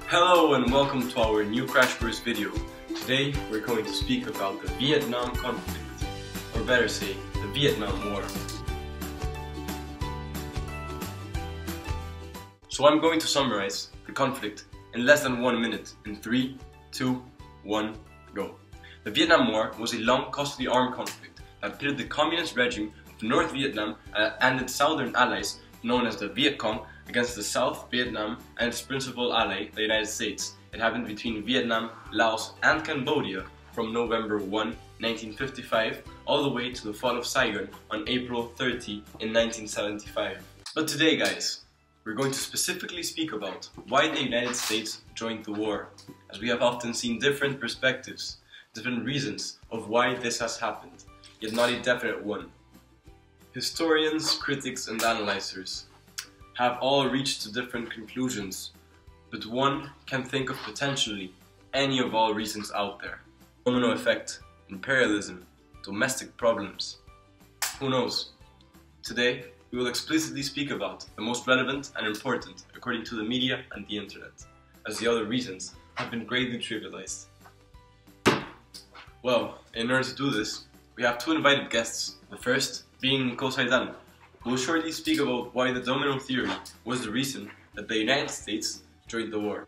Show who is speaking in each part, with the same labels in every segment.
Speaker 1: Hello and welcome to our new Crash Course video. Today we're going to speak about the Vietnam conflict, or better say, the Vietnam War. So I'm going to summarize the conflict in less than 1 minute in 3, 2, 1, go. The Vietnam War was a long, costly armed conflict that pitted the communist regime of North Vietnam and its southern allies, known as the Viet Cong, against the South Vietnam and its principal ally, the United States. It happened between Vietnam, Laos and Cambodia from November 1, 1955 all the way to the fall of Saigon on April 30 in 1975. But today, guys, we're going to specifically speak about why the United States joined the war, as we have often seen different perspectives, different reasons of why this has happened, yet not a definite one. Historians, critics and analyzers have all reached to different conclusions, but one can think of potentially any of all reasons out there. Domino effect, imperialism, domestic problems. Who knows? Today, we will explicitly speak about the most relevant and important according to the media and the internet, as the other reasons have been greatly trivialized. Well, in order to do this, we have two invited guests, the first being Ko Saidan, who will shortly speak about why the domino theory was the reason that the United States joined the war.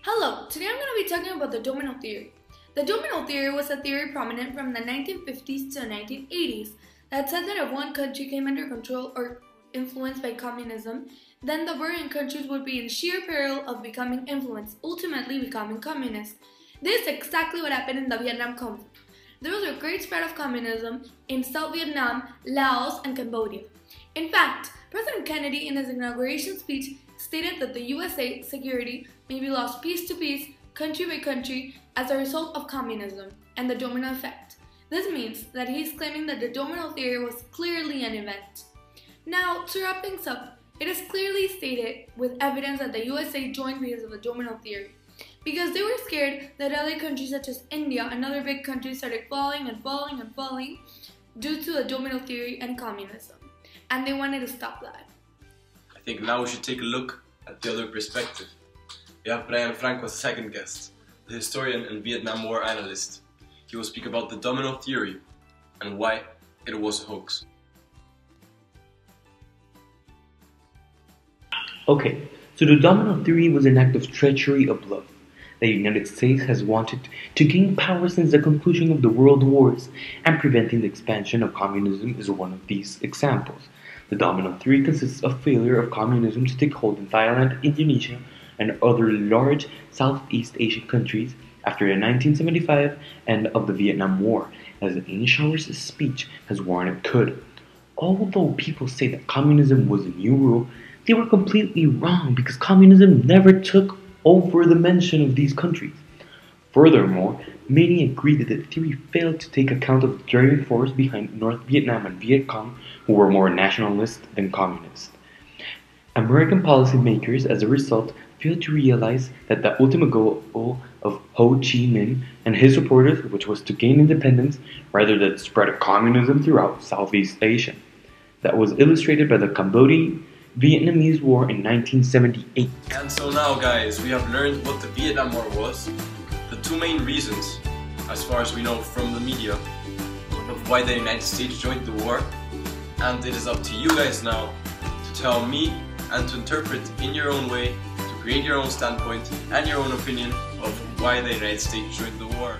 Speaker 2: Hello, today I'm going to be talking about the domino theory. The domino theory was a theory prominent from the 1950s to the 1980s that said that if one country came under control or influenced by communism, then the bordering countries would be in sheer peril of becoming influenced, ultimately becoming communist. This is exactly what happened in the Vietnam conflict. There was a great spread of communism in South Vietnam, Laos, and Cambodia. In fact, President Kennedy in his inauguration speech stated that the USA security may be lost piece to piece, country by country, as a result of communism and the domino effect. This means that he is claiming that the domino theory was clearly an event. Now, to wrap things up, it is clearly stated with evidence that the USA joined because of the domino theory, because they were scared that other countries such as India and other big countries started falling and falling and falling due to the domino theory and communism, and they wanted to stop that.
Speaker 1: I think now we should take a look at the other perspective. We have Brian Franco as a second guest, the historian and Vietnam War analyst. He will speak about the domino theory and why it was a hoax.
Speaker 3: Okay, so the domino theory was an act of treachery of love. The United States has wanted to gain power since the conclusion of the world wars, and preventing the expansion of communism is one of these examples. The domino theory consists of failure of communism to take hold in Thailand, Indonesia, and other large Southeast Asian countries after the 1975 end of the Vietnam War, as Eisenhower's speech has warned it could. Although people say that communism was the new rule, they were completely wrong because communism never took over the mention of these countries. Furthermore, many agree that the theory failed to take account of the driving force behind North Vietnam and Viet Cong, who were more nationalist than communist. American policymakers, as a result, failed to realize that the ultimate goal of Ho Chi Minh and his supporters, which was to gain independence rather than spread communism throughout Southeast Asia. That was illustrated by the Cambodian-Vietnamese War in 1978.
Speaker 1: And so now, guys, we have learned what the Vietnam War was, the two main reasons, as far as we know from the media, of why the United States joined the war, and it is up to you guys now to tell me and to interpret in your own way, to create your own standpoint and your own opinion of why the United States joined the war.